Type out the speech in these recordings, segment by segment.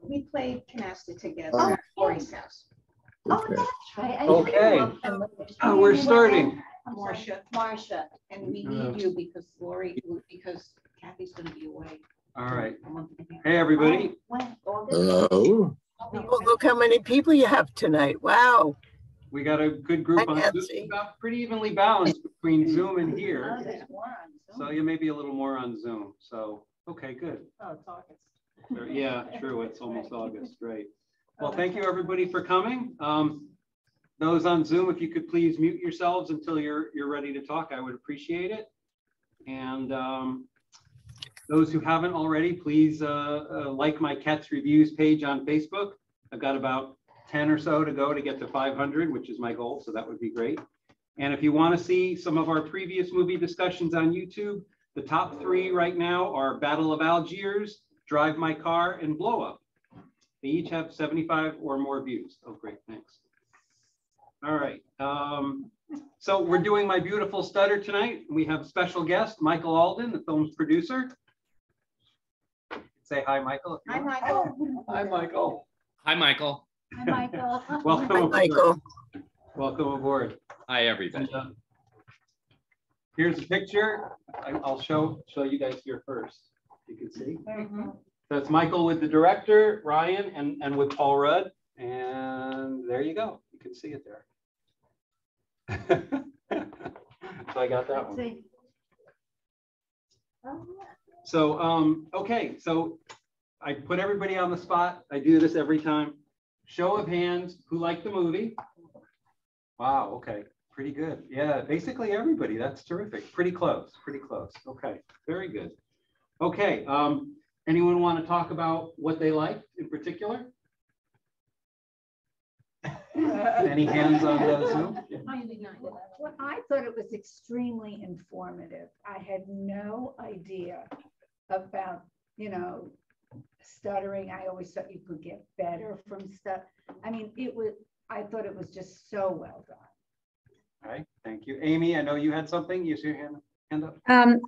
we played canasta together at Lori's house. Oh, that's right. Okay. We're starting. Marcia, and we need you because because Kathy's going to be away. All right. Hey, everybody. Hello. Oh, look how many people you have tonight. Wow. We got a good group on Zoom, about pretty evenly balanced between Zoom and here. So you may be a little more on Zoom. So, okay, good. Oh, it's August. Yeah, true. It's almost August, right? Well, thank you everybody for coming. Those on Zoom, if you could please mute yourselves until you're ready to talk, I would appreciate it. And those who haven't already, please like my Katz Reviews page on Facebook. I've got about 10 or so to go to get to 500, which is my goal, so that would be great. And if you want to see some of our previous movie discussions on YouTube, the top 3 right now are Battle of Algiers, Drive My Car, and Blow Up. They each have 75 or more views. Oh, great, thanks. All right, so we're doing My Beautiful Stutter tonight. We have special guest, Michael Alden, the film's producer. Say hi, Michael. Hi, Michael. Hi, Michael. Hi, Michael. Hi, Michael. Welcome Hi, aboard. Michael. Welcome aboard. Hi, everybody. And, here's a picture. I'll show you guys here first. You can see. So it's Michael with the director, Ryan, and with Paul Rudd. And there you go. You can see it there. So I got that one. So, okay, so I put everybody on the spot. I do this every time. Show of hands, who liked the movie? Wow, okay, pretty good. Yeah, basically everybody, that's terrific. Pretty close, pretty close. Okay, very good. Okay, anyone want to talk about what they liked in particular? Any hands on Zoom? Well, I thought it was extremely informative. I had no idea about, stuttering. I always thought you could get better from stuff. I mean, I thought it was just so well done. All right, thank you. Amy, I know you had something. You see your hand up.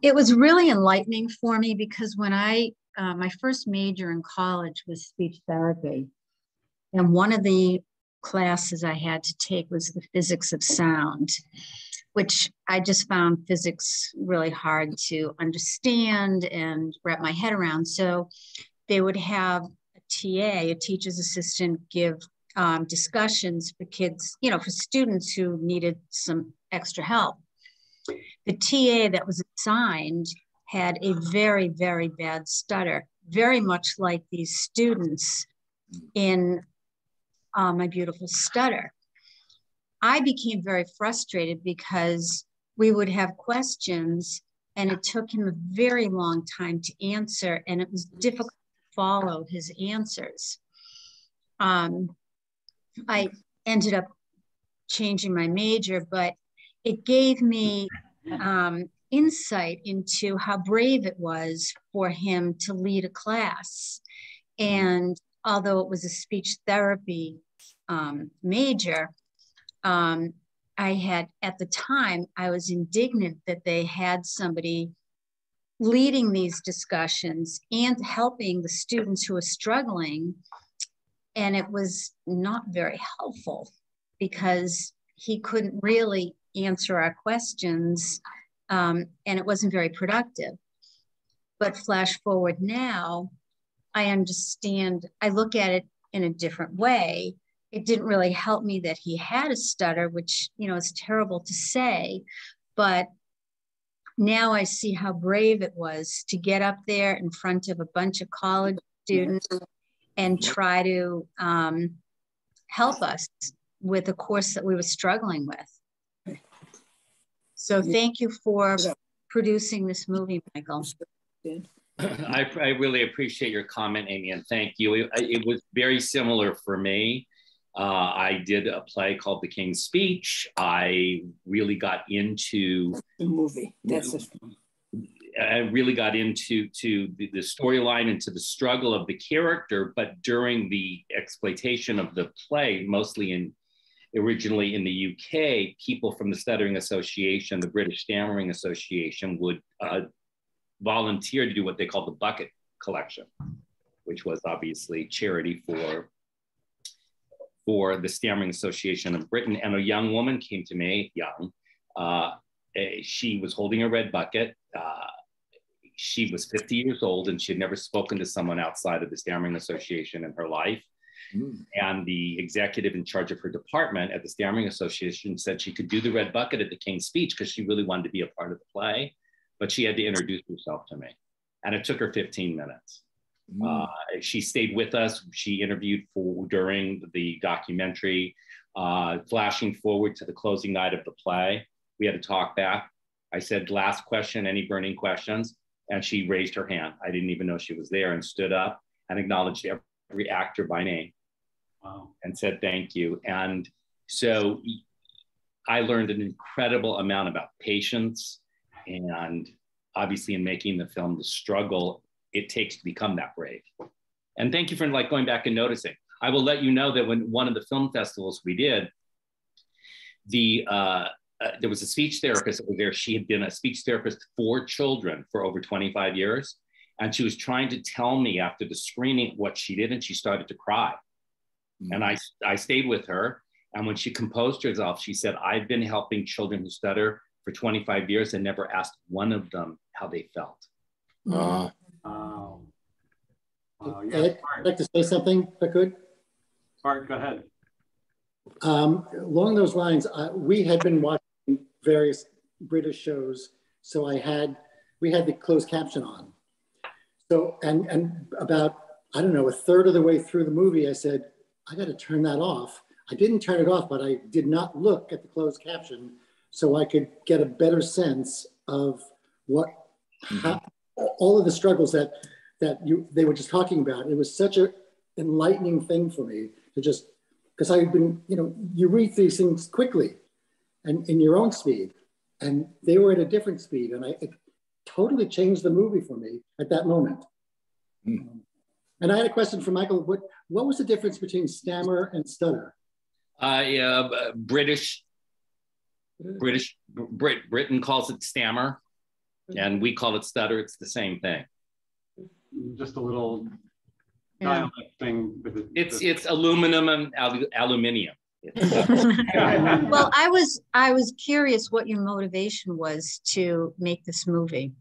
It was really enlightening for me because when my first major in college was speech therapy, and one of the classes I had to take was the physics of sound, which I just found physics really hard to understand and wrap my head around. So they would have a TA, a teacher's assistant, give discussions for kids, for students who needed some extra help. The TA that was assigned had a very, very bad stutter, very much like these students in My Beautiful Stutter. I became very frustrated because we would have questions and it took him a very long time to answer, and it was difficult to follow his answers. I ended up changing my major, but it gave me insight into how brave it was for him to lead a class. And although it was a speech therapy major, I had, at the time, I was indignant that they had somebody leading these discussions and helping the students who are struggling. And it was not very helpful because he couldn't really answer our questions, and it wasn't very productive. But flash forward now, I understand, I look at it in a different way. It didn't really help me that he had a stutter, which, is terrible to say, but now I see how brave it was to get up there in front of a bunch of college students and try to help us with a course that we were struggling with. So thank you for producing this movie, Michael. I really appreciate your comment, Amy, and thank you. It was very similar for me. I did a play called The King's Speech. I really got into The movie. I really got into the storyline and to the struggle of the character, but during the exploitation of the play, mostly originally in the UK, people from the Stuttering Association, the British Stammering Association, would volunteer to do what they call the bucket collection. which was obviously charity for the Stammering Association of Britain. And a young woman came to me, she was holding a red bucket. She was 50 years old and she had never spoken to someone outside of the Stammering Association in her life. And the executive in charge of her department at the Stammering Association said she could do the red bucket at the King's Speech because she really wanted to be a part of the play, but she had to introduce herself to me. And it took her 15 minutes. She stayed with us. She interviewed during the documentary, flashing forward to the closing night of the play. We had to talk back. I said, last question, any burning questions? And she raised her hand. I didn't even know she was there, and stood up and acknowledged every actor by name. Wow. And said, thank you. And so I learned an incredible amount about patience, and obviously in making the film, the struggle it takes to become that brave. And thank you for going back and noticing. I will let you know that when one of the film festivals we did, there was a speech therapist that was there. She had been a speech therapist for children for over 25 years. And she was trying to tell me after the screening what she did, and she started to cry. And I stayed with her. And when she composed herself, she said, I've been helping children who stutter for 25 years and never asked one of them how they felt. Wow. Ed, I'd like to say something, if I could. Bart, go ahead. Along those lines, we had been watching various British shows, so we had the closed caption on. So, and about, I don't know, a third of the way through the movie, I said, I got to turn that off. I didn't turn it off, but I did not look at the closed caption so I could get a better sense of all of the struggles that they were just talking about. It was such an enlightening thing for me to just, because I've been, you read these things quickly and in your own speed, and they were at a different speed, and it totally changed the movie for me at that moment. And I had a question for Michael. What was the difference between stammer and stutter? Britain calls it stammer, and we call it stutter. It's the same thing. Just a little dialect thing with it. It's aluminum and aluminium. Well, I was curious what your motivation was to make this movie.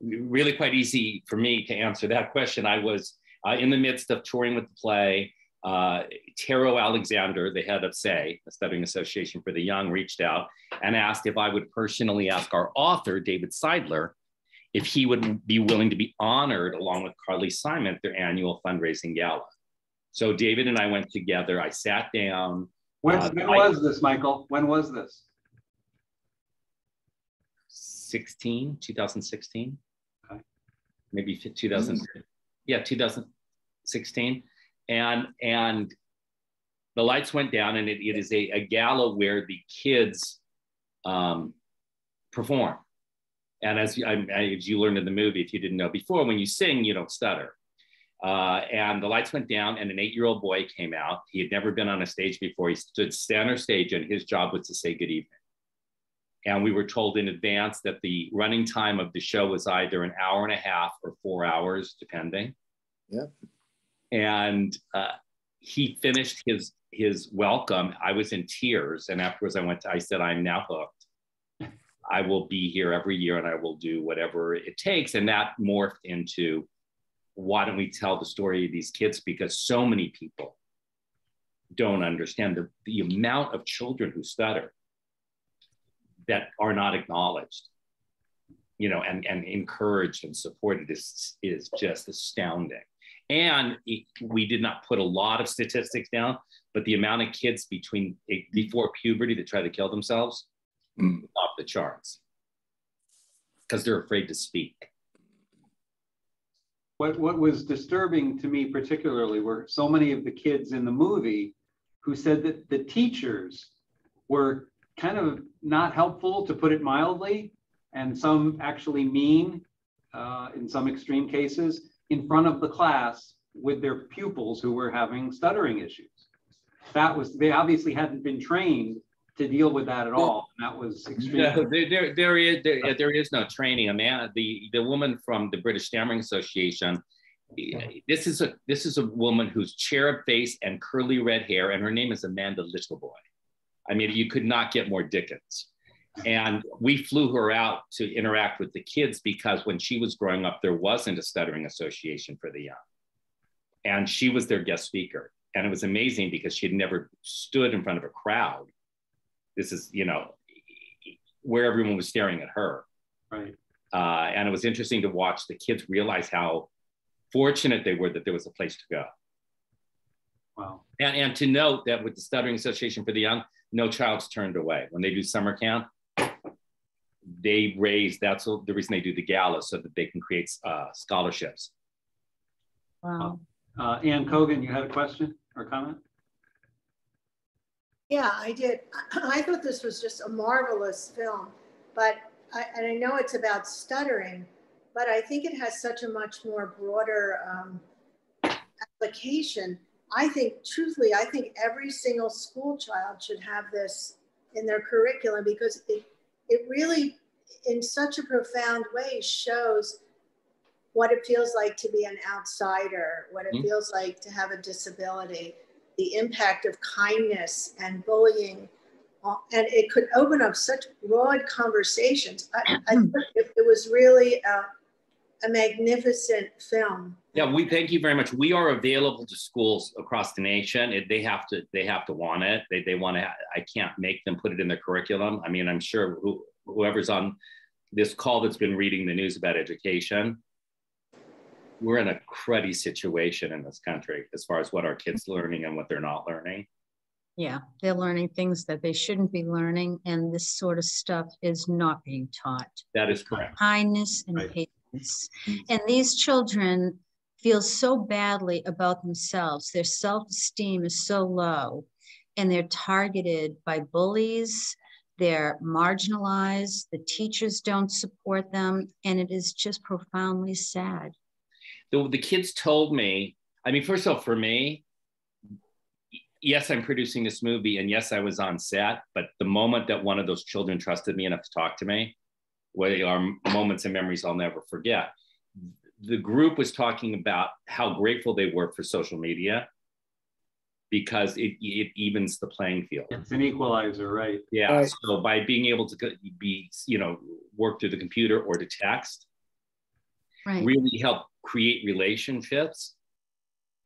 Really quite easy for me to answer that question. I was in the midst of touring with the play. Taro Alexander, the head of SAY, the Stuttering Association for the Young, reached out and asked if I would personally ask our author, David Seidler, if he would be willing to be honored along with Carly Simon at their annual fundraising gala. So David and I went together. I sat down. When was this, Michael? When was this? 2016. Okay. Maybe 2000. Yeah, 2016. And the lights went down, and it is a gala where the kids perform. And as you learned in the movie, if you didn't know before, when you sing, you don't stutter. And the lights went down, and an 8-year-old boy came out. He had never been on a stage before. He stood center stage, and his job was to say good evening. And we were told in advance that the running time of the show was either an hour and a half or 4 hours, depending. Yeah. And he finished his welcome. I was in tears. And afterwards I said, I'm now hooked. I will be here every year, and I will do whatever it takes. And that morphed into, why don't we tell the story of these kids? Because so many people don't understand the amount of children who stutter that are not acknowledged, and encouraged and supported is just astounding. And we did not put a lot of statistics down, but the amount of kids before puberty that try to kill themselves, off the charts, because they're afraid to speak. What was disturbing to me particularly were so many of the kids in the movie who said that the teachers were kind of not helpful, to put it mildly, and some actually mean, in some extreme cases, in front of the class with their pupils who were having stuttering issues. They obviously hadn't been trained to deal with that at all. And that was extreme. No, there is no training. The woman from the British Stammering Association This is a woman who's cherub face and curly red hair, and her name is Amanda Littleboy. I mean, you could not get more Dickens. And we flew her out to interact with the kids because when she was growing up, there wasn't a stuttering association for the young. And she was their guest speaker. And it was amazing because she had never stood in front of a crowd. This is, you know, where everyone was staring at her. Right. And it was interesting to watch the kids realize how fortunate they were that there was a place to go. Wow. And to note that with the Stuttering Association for the Young, no child's turned away. When they do summer camp, they raise, that's the reason they do the gala, so that they can create scholarships. Wow. Ann Cogan, you had a question or comment? Yeah, I did. I thought this was just a marvelous film, but and I know it's about stuttering, but I think it has such a much more broader application. I think, truthfully, I think every single school child should have this in their curriculum because it really, in such a profound way, shows what it feels like to be an outsider, what it feels like to have a disability, the impact of kindness and bullying. And it could open up such broad conversations. I thought it was really a magnificent film. Yeah, we thank you very much. We are available to schools across the nation. They have to want it. They want to. I can't make them put it in their curriculum. I mean, I'm sure whoever's on this call that's been reading the news about education, we're in a cruddy situation in this country as far as what our kids are learning and what they're not learning. Yeah, they're learning things that they shouldn't be learning, and this sort of stuff is not being taught. That is correct. Kindness and patience. And these children feel so badly about themselves. Their self-esteem is so low, and they're targeted by bullies. They're marginalized. The teachers don't support them, and it is just profoundly sad. The kids told me, I mean, first of all, for me, yes, I'm producing this movie, and yes, I was on set, but the moment that one of those children trusted me enough to talk to me, what are moments and memories I'll never forget. The group was talking about how grateful they were for social media because it evens the playing field. It's an equalizer, right? Yeah, Right. so by being able to be, work through the computer or to text, Right. really help create relationships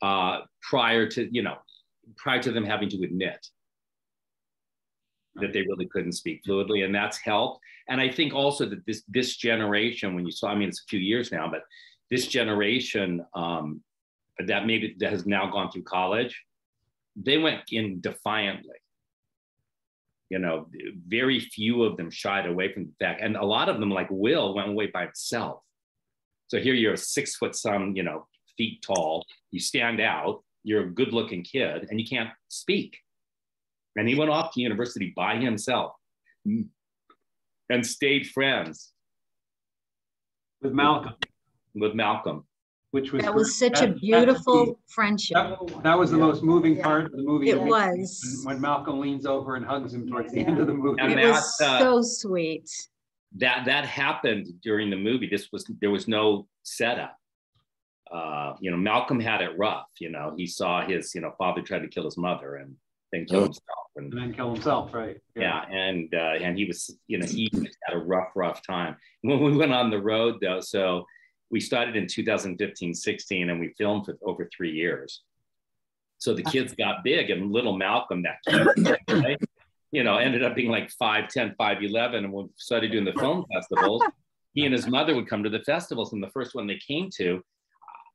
prior to them having to admit that they really couldn't speak fluidly, and that's helped. And I think also that this generation, when you saw, I mean, it's a few years now, but this generation that has now gone through college, they went in defiantly. Very few of them shied away from the fact, and a lot of them, like Will, went away by himself. So here you're a 6 foot some, feet tall, you stand out, you're a good looking kid, and you can't speak. And he went off to university by himself and stayed friends With Malcolm. With Malcolm. Which was That was such a beautiful friendship. That was the most moving part of the movie. It was. When Malcolm leans over and hugs him towards the end of the movie. And It was so sweet. That happened during the movie. There was no setup. Malcolm had it rough. He saw his father try to kill his mother and then kill himself. And then kill himself, right? Yeah, and he was, he had a rough time. When we went on the road though, so we started in 2015-16 and we filmed for over 3 years. So the kids got big, and little Malcolm, that kid, right? Ended up being like 5'10", 5'11", and when we started doing the film festivals, he and his mother would come to the festivals, and the first one they came to,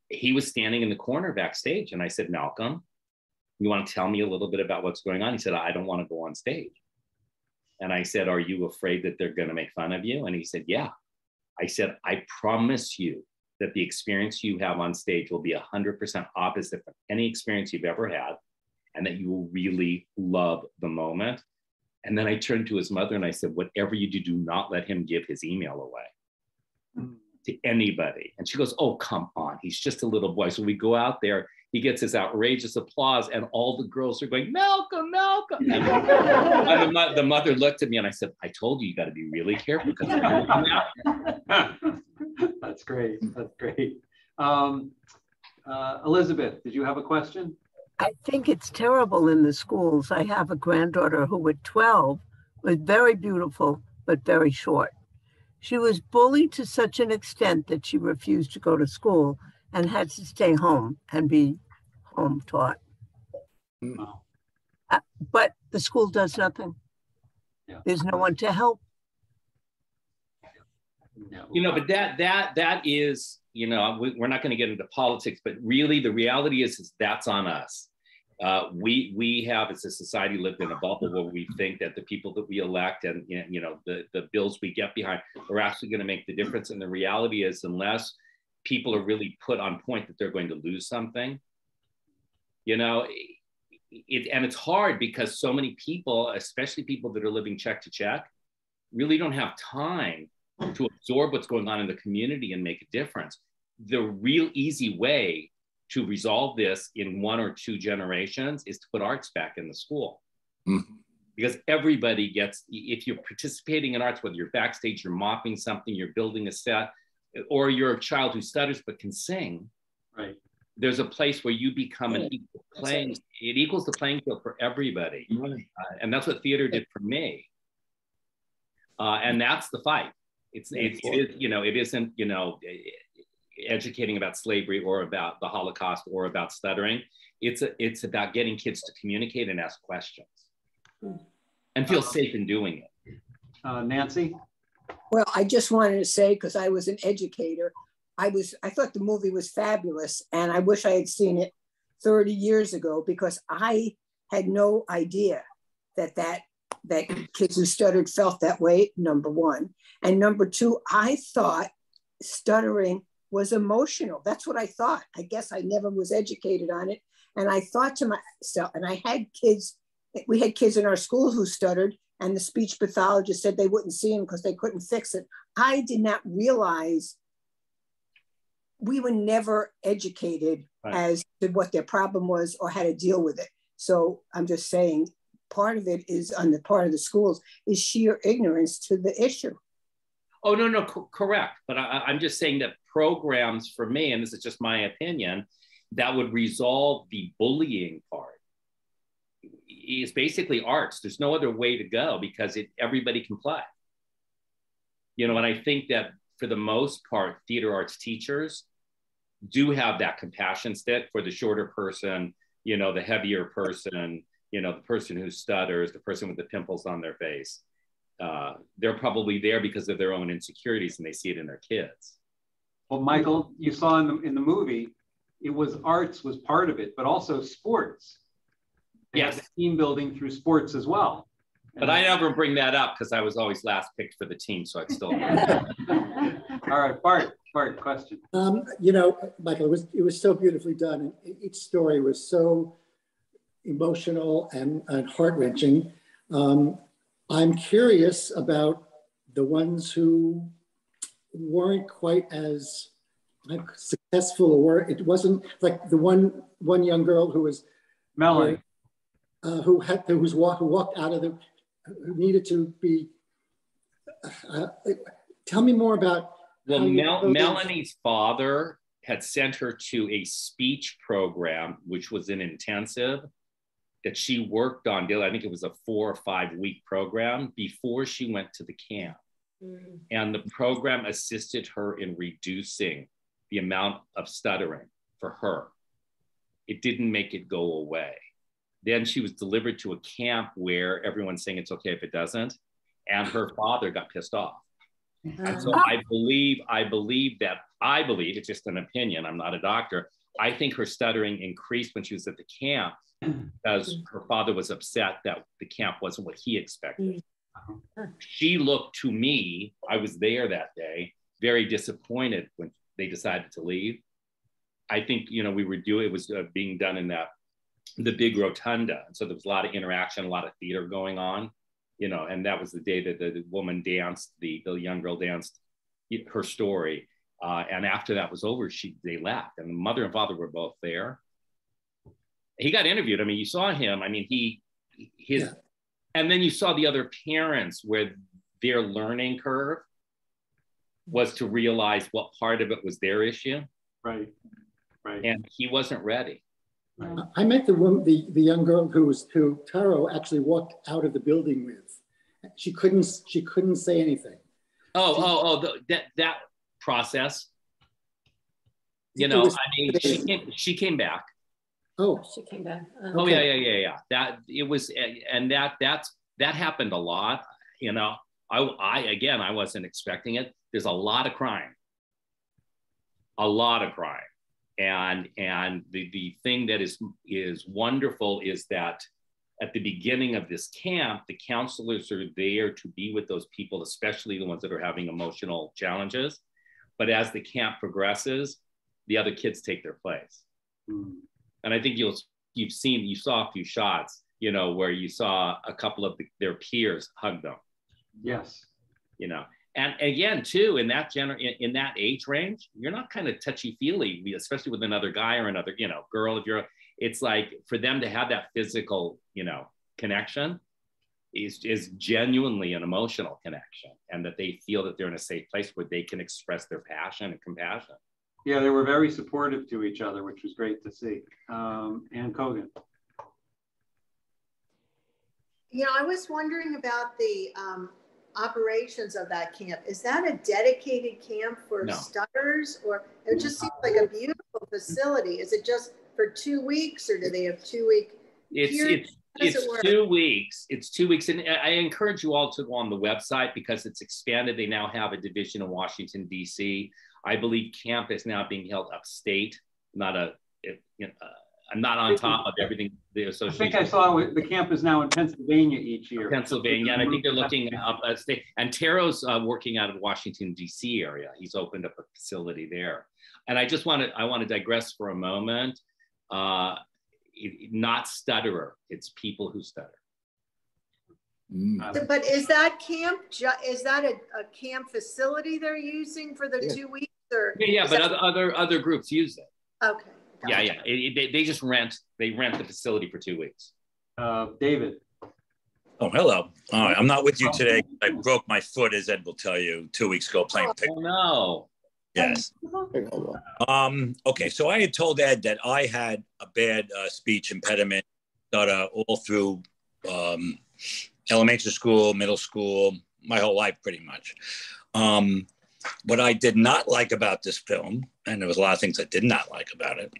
he was standing in the corner backstage, and I said, Malcolm, you want to tell me a little bit about what's going on? He said, I don't want to go on stage. And I said, are you afraid that they're going to make fun of you? And he said, yeah. I said, I promise you that the experience you have on stage will be 100% opposite from any experience you've ever had, and that you will really love the moment. And then I turned to his mother and I said, whatever you do not let him give his email away to anybody. And she goes, oh, come on, he's just a little boy. So we go out there, he gets his outrageous applause, and all the girls are going, Malcolm, Malcolm. And the mother looked at me and I said, I told you got to be really careful. That's great. That's great. Elizabeth, did you have a question? I think it's terrible in the schools. I have a granddaughter who at 12 was very beautiful, but very short. She was bullied to such an extent that she refused to go to school and had to stay home and be home taught. Wow. But the school does nothing. Yeah. There's no one to help. No. You know, but that is, you know, we're not going to get into politics, but really the reality is that's on us. We have, as a society, lived in a bubble where we think that the people that we elect and, you know, the bills we get behind are actually going to make the difference. And the reality is, unless people are really put on point that they're going to lose something, you know, and it's hard because so many people, especially people that are living check to check, really don't have time to absorb what's going on in the community and make a difference. The real easy way to resolve this in 1 or 2 generations is to put arts back in the school. Mm-hmm. Because everybody gets, if you're participating in arts, whether you're backstage, you're mopping something, you're building a set, or you're a child who stutters but can sing, right? There's a place where you become an equal playing, it equals the playing field for everybody. Right. And that's what theater did for me. And that's the fight. It is, you know, it isn't, you know, educating about slavery or about the Holocaust or about stuttering. It's about getting kids to communicate and ask questions and feel safe in doing it. Nancy? Well, I just wanted to say, because I was an educator, I thought the movie was fabulous, and I wish I had seen it 30 years ago, because I had no idea that kids who stuttered felt that way, number one. And number two, I thought stuttering was emotional. That's what I thought. I guess I never was educated on it. And I thought to myself, and I had kids, we had kids in our school who stuttered, and the speech pathologist said they wouldn't see them because they couldn't fix it. I did not realize we were never educated as to what their problem was or how to deal with it. So I'm just saying, part of it is on the part of the schools is sheer ignorance to the issue. Oh, no, correct. But I'm just saying that programs for me, and this is just my opinion, that would resolve the bullying part is basically arts. There's no other way to go because everybody can play. You know, and I think that for the most part, theater arts teachers do have that compassion stick for the shorter person, you know, the heavier person, you know, the person who stutters, the person with the pimples on their face. They're probably there because of their own insecurities and they see it in their kids. Well, Michael, you saw in the movie, it was arts was part of it, but also sports. Yes. Team building through sports as well. But I never bring that up because I was always last picked for the team, so I still. All right, Bart, question. You know, Michael, it was so beautifully done. Each story was so emotional and heart-wrenching. I'm curious about the ones who weren't quite as successful, or it wasn't like the one young girl who was Melanie, who walked out of the, who needed to be. Tell me more about. Well, Melanie's father had sent her to a speech program, which was an intensive that she worked on. I think it was a 4 or 5 week program before she went to the camp. Mm. And the program assisted her in reducing the amount of stuttering for her. It didn't make it go away. Then she was delivered to a camp where everyone's saying it's okay if it doesn't. And her father got pissed off. And so I believe, it's just an opinion, I'm not a doctor. I think her stuttering increased when she was at the camp because her father was upset that the camp wasn't what he expected. She looked to me, I was there that day, very disappointed when they decided to leave. I think, you know, it was being done in the big rotunda. And so there was a lot of interaction, a lot of theater going on, you know, and that was the day that the woman danced, the young girl danced her story. And after that was over, they left, and the mother and father were both there. He got interviewed. I mean, you saw him. I mean, and then you saw the other parents where their learning curve was to realize what part of it was their issue. Right. Right. And he wasn't ready. I met the woman, the young girl who Taro actually walked out of the building with. She couldn't say anything. That process. You know, I mean, she came back. Oh, She came back. Oh yeah. That it was, and that happened a lot. You know, I wasn't expecting it. There's a lot of crying. And the thing that is wonderful is that at the beginning of this camp, the counselors are there to be with those people, especially the ones that are having emotional challenges. But as the camp progresses, the other kids take their place. And I think you saw a few shots, you know, where you saw a couple of their peers hug them. Yes. You know, and again, too, in that age range, you're not kind of touchy-feely, especially with another guy or another, you know, girl. It's like for them to have that physical, you know, connection is genuinely an emotional connection, and that they feel that they're in a safe place where they can express their passion and compassion. Yeah, they were very supportive to each other, which was great to see. Ann Cogan. You know, I was wondering about the operations of that camp. Is that a dedicated camp for stutters, or it just seems like a beautiful facility? Is it just for 2 weeks, or do they have 2 week? It's 2 weeks. It's 2 weeks, and I encourage you all to go on the website because it's expanded. They now have a division in Washington, D.C. I believe camp is now being held upstate. I'm not on top of everything the association. I think I saw the camp is now in Pennsylvania each year. Pennsylvania, and I think they're looking up state. And Taro's working out of Washington, D.C. area. He's opened up a facility there. And I want to digress for a moment. Not stutterer, it's people who stutter. But is that camp, is that a camp facility they're using for the 2 weeks? Or but other groups use it. Okay. Yeah. They just rent the facility for 2 weeks. David. Oh, hello. All right, I'm not with you today. I broke my foot, as Ed will tell you, 2 weeks ago playing pick. Oh no. Yes. Okay, so I had told Ed that I had a bad speech impediment all through elementary school, middle school, my whole life pretty much. What I did not like about this film, and there was a lot of things I did not like about it,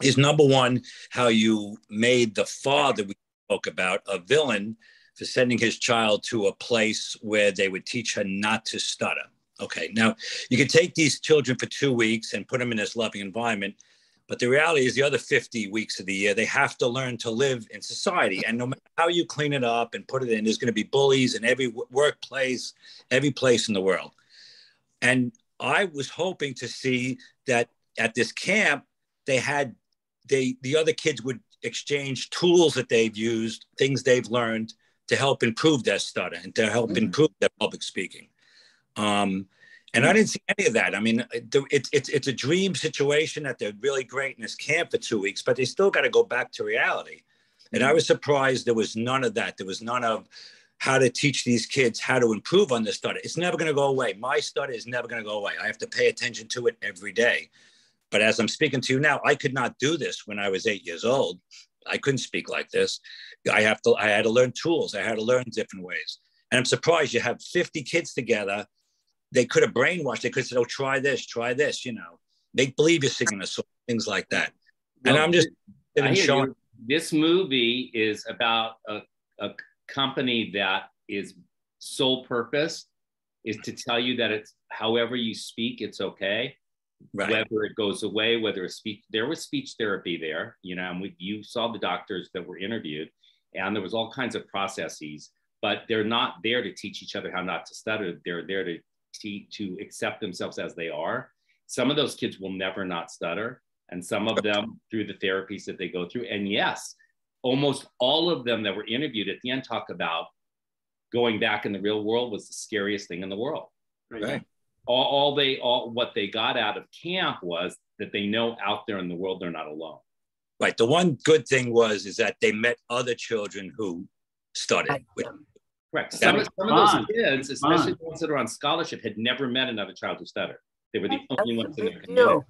is number one, how you made the father we spoke about a villain for sending his child to a place where they would teach her not to stutter. Okay, now you can take these children for 2 weeks and put them in this loving environment, but the reality is the other 50 weeks of the year, they have to learn to live in society. And no matter how you clean it up and put it in, there's going to be bullies in every workplace, every place in the world. And I was hoping to see that at this camp, the other kids would exchange tools that they've used, things they've learned to help improve their stutter and to help improve their public speaking. And I didn't see any of that. I mean, it's a dream situation that they're really great in this camp for 2 weeks, but they still got to go back to reality. And I was surprised there was none of that. There was none of how to teach these kids how to improve on their stutter. It's never going to go away. My stutter is never going to go away. I have to pay attention to it every day. But as I'm speaking to you now, I could not do this when I was 8 years old. I couldn't speak like this. I had to learn tools. I had to learn different ways. And I'm surprised you have 50 kids together. They could have brainwashed. They could have said, oh, try this, you know. Make believe you're singing a song, things like that. And I'm just showing. This movie is about a company that is sole purpose is to tell you that it's however you speak, it's okay. Right. Whether it goes away, whether it's speech, there was speech therapy there, you know, and you saw the doctors that were interviewed, and there was all kinds of processes, but they're not there to teach each other how not to stutter. They're there to accept themselves as they are. Some of those kids will never not stutter, and some of them through the therapies that they go through. And yes, almost all of them that were interviewed at the end talk about going back in the real world was the scariest thing in the world. Right. All what they got out of camp was that they know out there in the world they're not alone. Right. The one good thing is that they met other children who stuttered. Correct. Some of those kids, especially the ones that are on scholarship, had never met another child who stuttered. They were the only ones in their community.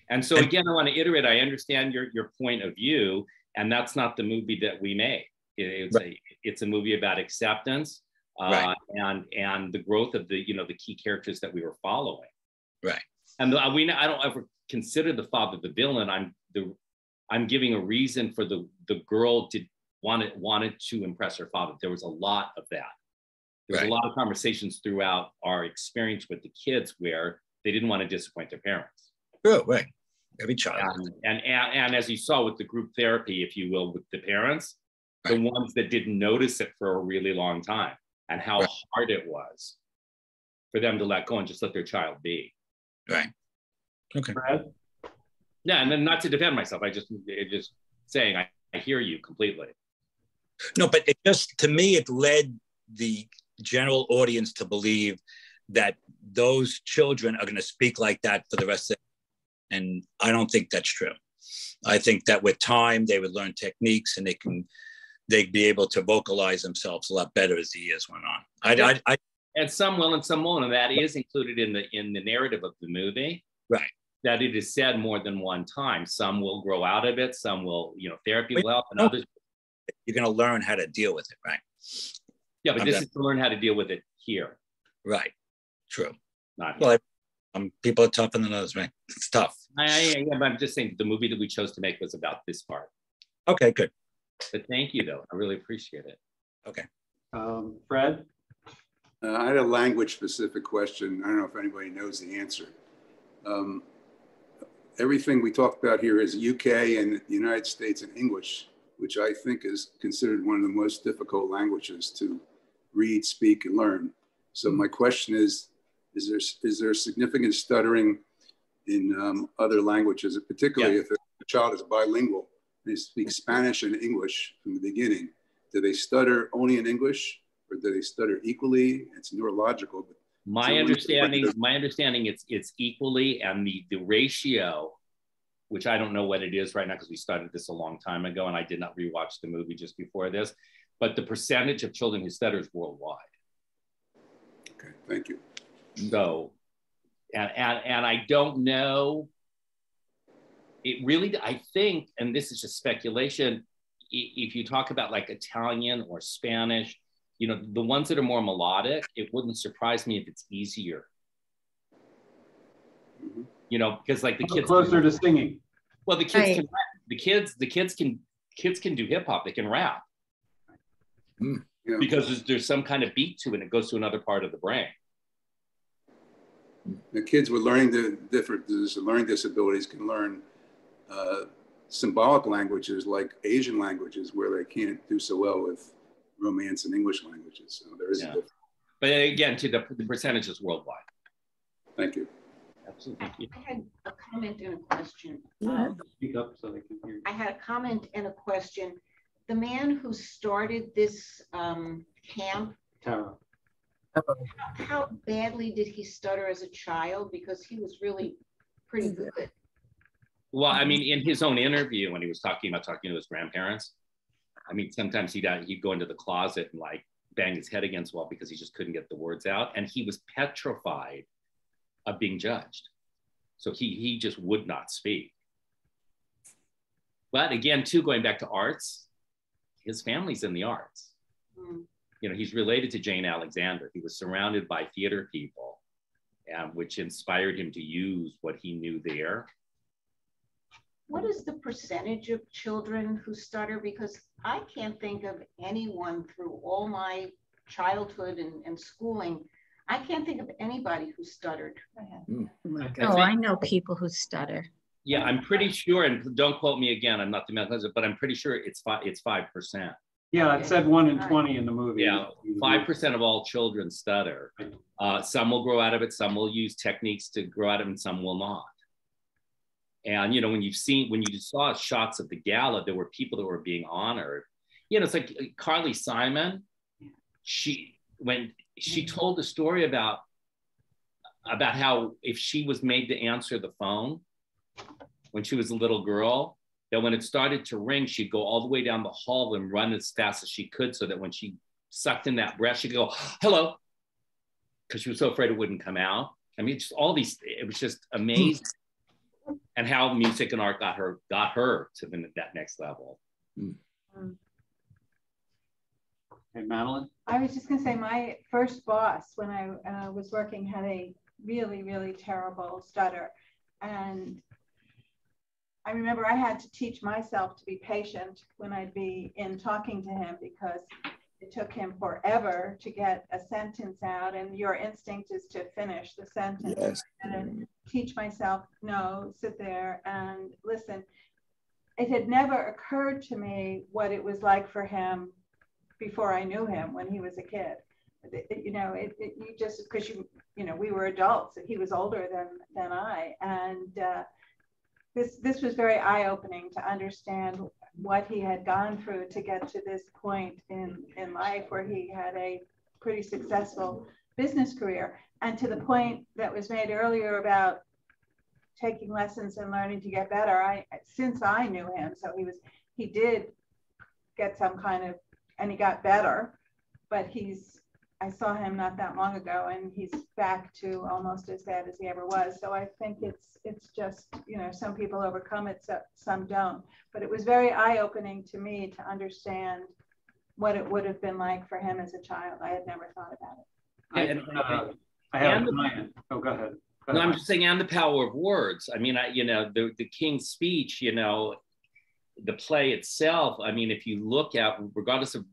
And so again, I want to iterate, I understand your point of view, and that's not the movie that we made. It's a movie about acceptance and the growth of the key characters that we were following. Right. And I don't ever consider the father the villain. I'm giving a reason for the girl wanted to impress her father. There was a lot of that. There was a lot of conversations throughout our experience with the kids where they didn't want to disappoint their parents. Oh, right. Every child. And as you saw with the group therapy, if you will, with the parents, the ones that didn't notice it for a really long time, and how hard it was for them to let go and just let their child be. Right. Okay. Brad? Yeah, and then not to defend myself, I just saying I hear you completely. No, but it just, to me, it led the general audience to believe that those children are going to speak like that for the rest of their life. And I don't think that's true. I think that with time, they would learn techniques and they'd be able to vocalize themselves a lot better as the years went on. And some will and some won't, and that is included in the narrative of the movie. Right. That it is said more than one time. Some will grow out of it, some will, therapy will help, and others. You're going to learn how to deal with it, right? Yeah, but this is to learn how to deal with it here. Right. True. Not here. Well, people are tougher than others, man. It's tough. I'm just saying the movie that we chose to make was about this part. Okay, good. But thank you, though. I really appreciate it. Okay. Fred? I had a language-specific question. I don't know if anybody knows the answer. Everything we talked about here is UK and the United States and English, which I think is considered one of the most difficult languages to read, speak, and learn. So my question is there significant stuttering in other languages, particularly if a child is bilingual, they speak Spanish and English from the beginning? Do they stutter only in English, or do they stutter equally? It's neurological. But my understanding, it's equally, and the ratio, which I don't know what it is right now because we started this a long time ago, and I did not rewatch the movie just before this, but the percentage of children who stutter is worldwide. Okay, thank you. So, and I don't know. It really, I think, and this is just speculation, if you talk about like Italian or Spanish, the ones that are more melodic, it wouldn't surprise me if it's easier. Mm-hmm. Because like the kids closer to singing. Well, the kids can rap. The kids can do hip hop. They can rap because there's some kind of beat to it. And it goes to another part of the brain. The kids with learning learning disabilities can learn symbolic languages like Asian languages, where they can't do so well with Romance and English languages. So there is a difference. But again, the percentage is worldwide. Thank you. Absolutely. I had a comment and a question. Speak up so they can hear you. I had a comment and a question. The man who started this camp, Tara. how badly did he stutter as a child? Because he was really pretty good. Well, I mean, in his own interview, when he was talking to his grandparents, I mean, sometimes he'd go into the closet and like bang his head against the wall because he just couldn't get the words out. And he was petrified of being judged. So he just would not speak. But again, too, going back to arts, his family's in the arts. He's related to Jane Alexander. He was surrounded by theater people, which inspired him to use what he knew there. What is the percentage of children who stutter? Because I can't think of anyone through all my childhood and schooling. I can't think of anybody who stuttered. I know people who stutter. Yeah, I'm pretty sure, and don't quote me again, I'm not the math, but I'm pretty sure it's 5%. Yeah, it said 1 in 20 in the movie. Yeah, 5% of all children stutter. Some will grow out of it, some will use techniques to grow out of it, and some will not. And when you saw shots of the gala, there were people that were being honored. It's like Carly Simon. When she told the story about how if she was made to answer the phone when she was a little girl, that when it started to ring, she'd go all the way down the hall and run as fast as she could, so that when she sucked in that breath, she'd go, "Hello," because she was so afraid it wouldn't come out. I mean, just all these, it was just amazing. and how music and art got her to that next level. Hey, Madeline? I was just going to say my first boss when I was working had a really, really terrible stutter. And I remember I had to teach myself to be patient when I'd be in talking to him, because it took him forever to get a sentence out, and your instinct is to finish the sentence. Yes. And teach myself, no, sit there and listen. It had never occurred to me what it was like for him before I knew him when he was a kid. You know, you just, because you know, we were adults and he was older than I, and this was very eye-opening to understand what he had gone through to get to this point in life where he had a pretty successful business career, and to the point that was made earlier about taking lessons and learning to get better. Since I knew him, so he did get some kind of, and he got better, but I saw him not that long ago, and he's back to almost as bad as he ever was. So I think it's just, you know, some people overcome it, so some don't. But it was very eye-opening to me to understand what it would have been like for him as a child. I had never thought about it. I have a client. Oh, go ahead. No, I'm just saying, and the power of words. I mean, you know, the King's Speech, you know, the play itself, I mean, if you look at, regardless of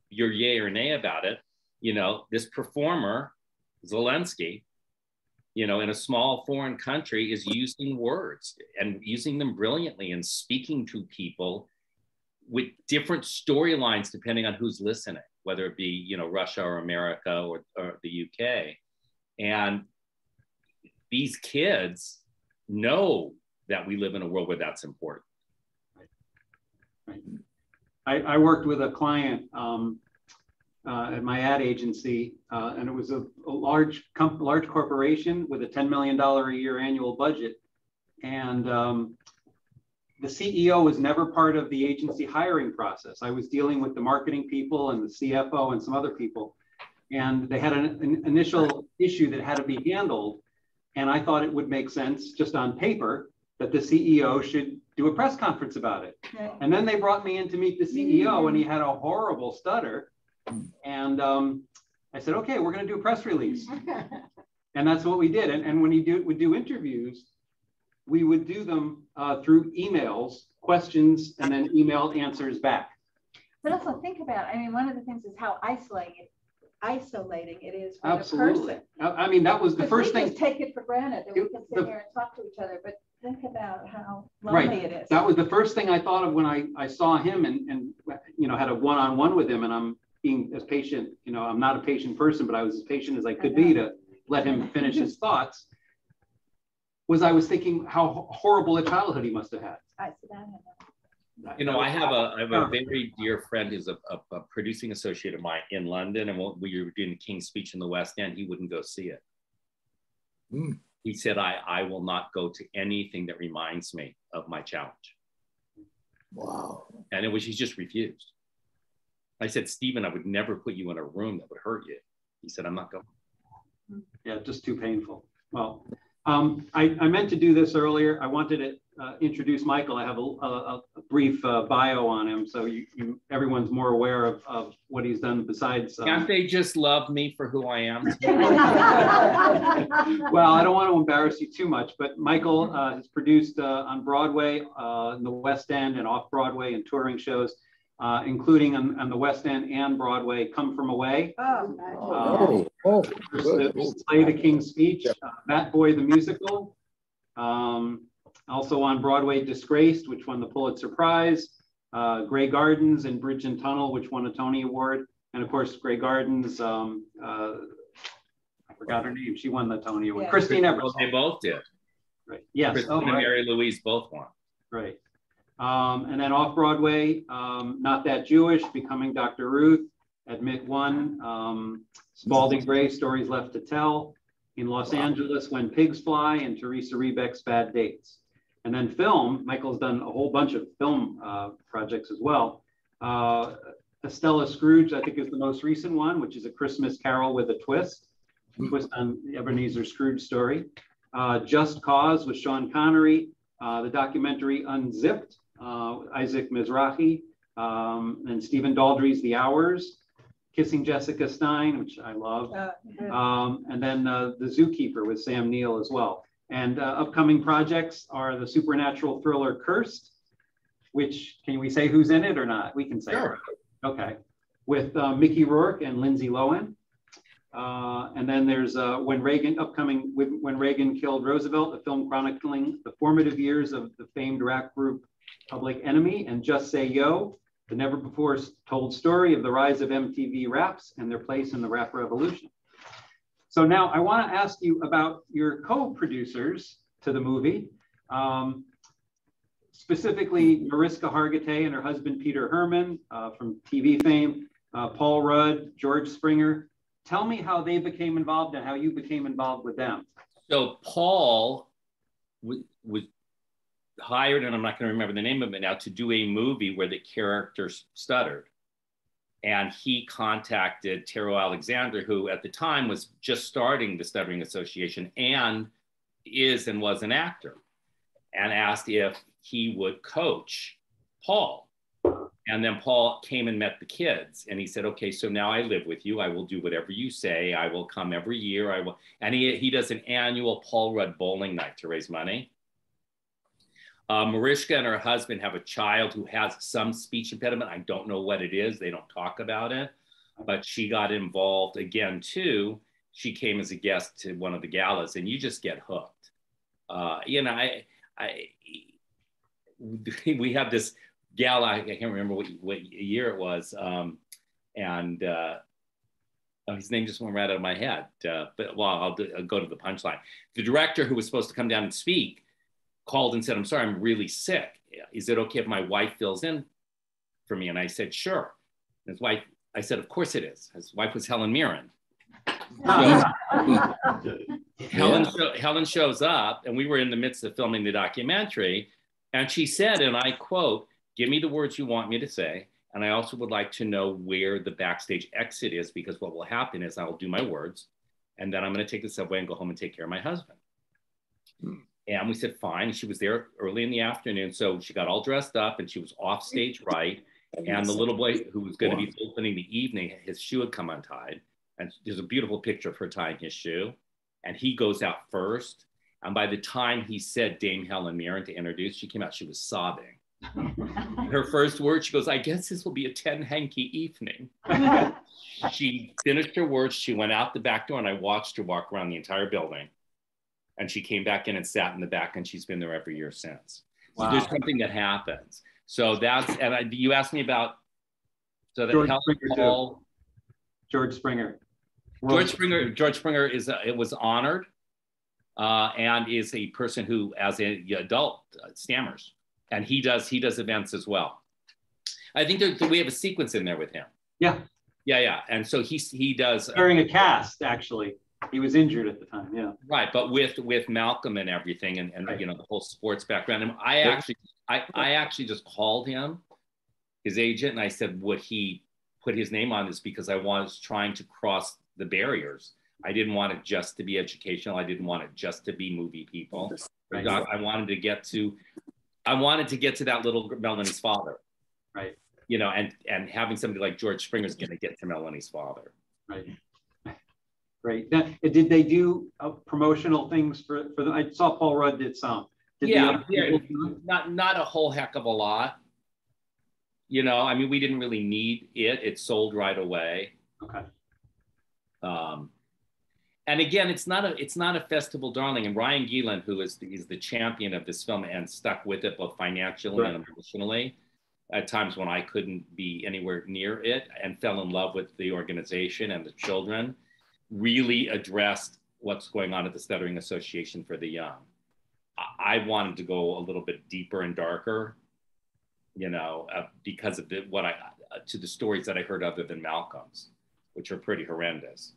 your yay or nay about it, you know, this performer, Zelensky, you know, in a small foreign country is using words and using them brilliantly and speaking to people with different storylines depending on who's listening, whether it be, you know, Russia or America or the UK. And these kids know that we live in a world where that's important. Right. I worked with a client at my ad agency, and it was a large corporation with a $10 million a year annual budget. And the CEO was never part of the agency hiring process. I was dealing with the marketing people and the CFO and some other people. And they had an initial issue that had to be handled. And I thought it would make sense just on paper that the CEO should do a press conference about it. Okay. And then they brought me in to meet the CEO, and he had a horrible stutter. And I said, okay, we're going to do a press release. And that's what we did. And when he would do interviews, we would do them through emails, questions, and then email answers back. But also think about, I mean, one of the things is how isolating it is for Absolutely. the person. I mean, that was the first thing. Just take it for granted that we can sit here and talk to each other, but think about how lonely it is. That was the first thing I thought of when I saw him and you know, had a one-on-one with him, and I'm being as patient, you know, I'm not a patient person, but I was as patient as I could be to let him finish his thoughts, I was thinking how horrible a childhood he must have had. I see that. You know, I have a very dear friend who's a producing associate of mine in London, and when we were doing the King's Speech in the West End, he wouldn't go see it. Mm. He said, I will not go to anything that reminds me of my challenge. Wow. And he just refused. I said, Stephen, I would never put you in a room that would hurt you. He said, I'm not going. Yeah, just too painful. Well, I meant to do this earlier. I wanted to introduce Michael. I have a brief bio on him, so everyone's more aware of what he's done besides. Can't they just love me for who I am? Well, I don't want to embarrass you too much, but Michael has produced on Broadway, in the West End, and off Broadway, and touring shows, including on the West End and Broadway, Come From Away. Play the King's Speech, That Boy the Musical. Also on Broadway, Disgraced, which won the Pulitzer Prize, Grey Gardens and Bridge and Tunnel, which won a Tony Award. And of course, Grey Gardens, I forgot her name, she won the Tony Award. Yeah. Christine Eversole. Well, they both did. Right, yes. Christine and Mary Louise both won. Right. And then off Broadway, Not That Jewish, Becoming Dr. Ruth, Admit One, Spalding Gray, Stories Left to Tell, in Los Angeles, When Pigs Fly, and Teresa Rebeck's Bad Dates. And then film, Michael's done a whole bunch of film projects as well. Estella Scrooge, I think, is the most recent one, which is A Christmas Carol with a Twist on the Ebenezer Scrooge story. Just Cause with Sean Connery, the documentary Unzipped, Isaac Mizrahi, and Stephen Daldry's The Hours, Kissing Jessica Stein, which I love, and then The Zookeeper with Sam Neill as well. And upcoming projects are the supernatural thriller Cursed, which, can we say who's in it or not? We can say. Sure. Okay. With Mickey Rourke and Lindsay Lohan. And then there's When Reagan Killed Roosevelt, a film chronicling the formative years of the famed rap group Public Enemy, and Just Say Yo, the never before told story of the rise of MTV raps and their place in the rap revolution. So now I want to ask you about your co-producers to the movie, specifically Mariska Hargitay and her husband Peter Herman from TV fame, Paul Rudd, George Springer. Tell me how they became involved and how you became involved with them. So Paul was hired, and I'm not going to remember the name of it now, to do a movie where the character stuttered. And he contacted Taro Alexander, who at the time was just starting the Stuttering Association and was an actor, and asked if he would coach Paul. And then Paul came and met the kids, and he said, okay, so now I live with you. I will do whatever you say. I will come every year. I will. And he does an annual Paul Rudd bowling night to raise money. Mariska and her husband have a child who has some speech impediment. I don't know what it is. They don't talk about it, but she got involved again too. She came as a guest to one of the galas, and you just get hooked. You know, we have this gala, I can't remember what year it was, his name just went right out of my head, but well, I'll go to the punchline. The director, who was supposed to come down and speak, called and said, I'm sorry, I'm really sick. Is it okay if my wife fills in for me? And I said, sure. And his wife, I said, of course it is. His wife was Helen Mirren. So, Helen shows up, and we were in the midst of filming the documentary, and she said, and I quote, give me the words you want me to say, and I also would like to know where the backstage exit is, because what will happen is I'll do my words, and then I'm going to take the subway and go home and take care of my husband. And we said, fine. She was there early in the afternoon, so she got all dressed up, and she was off stage right, and the little boy who was going to be opening the evening, his shoe had come untied, and there's a beautiful picture of her tying his shoe, and he goes out first, and by the time he said Dame Helen Mirren to introduce, she came out, she was sobbing. Her first word, she goes, I guess this will be a 10-hanky evening. She finished her words, she went out the back door, and I watched her walk around the entire building. And she came back in and sat in the back, and she's been there every year since. Wow. So there's something that happens. So that's, and you asked me about, so that George helped Springer Paul. George Springer. George Springer was honored and is a person who, as an adult, stammers. And he does events as well. I think we have a sequence in there with him. Yeah. Yeah. And so he does. During a cast, actually. He was injured at the time, yeah. Right, but with Malcolm and everything, and right. You know, the whole sports background. And I actually just called him, his agent, and I said, would he put his name on this, because I was trying to cross the barriers. I didn't want it just to be educational. I didn't want it just to be movie people. Right. I wanted to get to that little Melanie's father. Right. You know, and having somebody like George Springer is going to get to Melanie's father. Right. Great. Now, did they do promotional things for them? I saw Paul Rudd did some. Not a whole heck of a lot. You know, I mean, we didn't really need it. It sold right away. Okay. And again, it's not a festival darling. And Ryan Gielen, who is the champion of this film and stuck with it both financially right. and emotionally, at times when I couldn't be anywhere near it, and fell in love with the organization and the children, really addressed what's going on at the Stuttering Association for the Young. I wanted to go a little bit deeper and darker, you know, because of to the stories that I heard other than Malcolm's, which are pretty horrendous.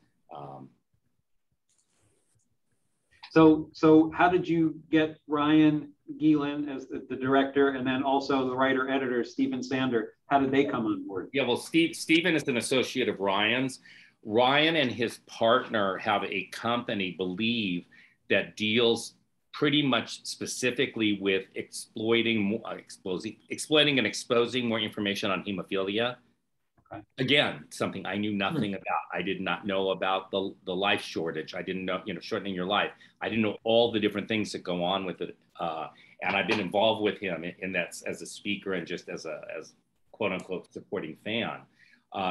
So how did you get Ryan Gielen as the director, and then also the writer-editor, Stephen Sander? How did they come on board? Yeah, well, Stephen is an associate of Ryan's. Ryan and his partner have a company, Believe, that deals pretty much specifically with exploiting and exposing more information on hemophilia. Okay. Again, something I knew nothing about. I did not know about the life shortage. I didn't know, shortening your life. I didn't know all the different things that go on with it. And I've been involved with him in that as a speaker and just as quote unquote supporting fan.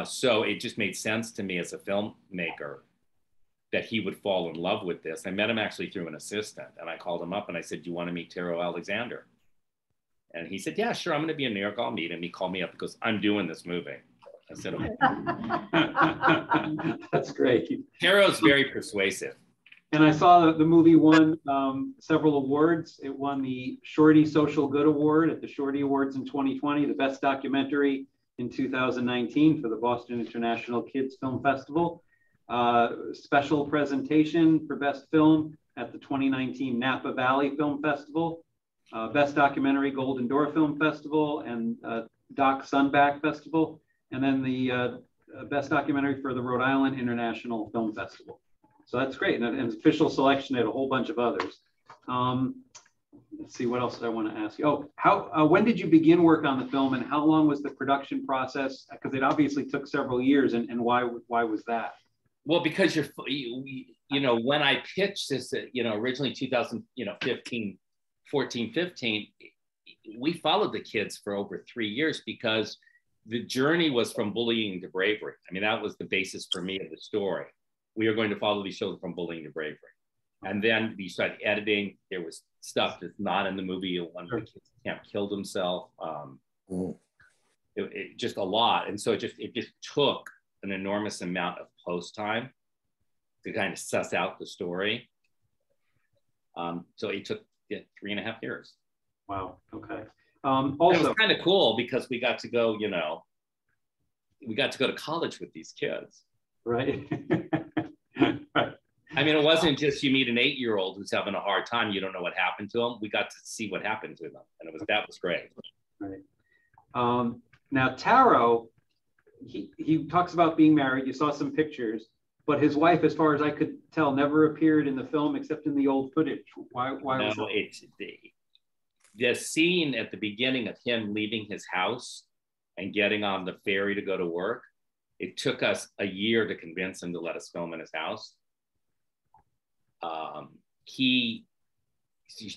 So it just made sense to me as a filmmaker that he would fall in love with this. I met him actually through an assistant, and I called him up and I said, "Do you want to meet Taro Alexander?" And he said, "Yeah, sure. I'm going to be in New York. I'll meet him." He called me up because I'm doing this movie. I said, "Okay." That's great. Taro's very persuasive. And I saw the movie won several awards. It won the Shorty Social Good Award at the Shorty Awards in 2020, the Best Documentary in 2019 for the Boston International Kids Film Festival. Special presentation for Best Film at the 2019 Napa Valley Film Festival. Best Documentary Golden Door Film Festival and Doc Sunback Festival. And then the Best Documentary for the Rhode Island International Film Festival. So that's great. And official selection at a whole bunch of others. Let's see, what else did I want to ask you? Oh, when did you begin work on the film and how long was the production process? Because it obviously took several years, and why was that? Well, because when I pitched this, originally 2015, 14, 15, we followed the kids for over 3 years because the journey was from bullying to bravery. I mean, that was the basis for me of the story. We are going to follow these children from bullying to bravery. And then we started editing. There was stuff that's not in the movie. One of the kids camp killed himself. It just a lot. And so it just took an enormous amount of post time to kind of suss out the story. So it took 3.5 years. Wow. Okay. Also, it was kind of cool because we got to go, to college with these kids. Right. Right. I mean, it wasn't just you meet an 8-year-old who's having a hard time. You don't know what happened to them. We got to see what happened to them. And that was great. Right. Now, Taro, he talks about being married. You saw some pictures, but his wife, as far as I could tell, never appeared in the film except in the old footage. Why no, was that? It's the scene at the beginning of him leaving his house and getting on the ferry to go to work. It took us a year to convince him to let us film in his house.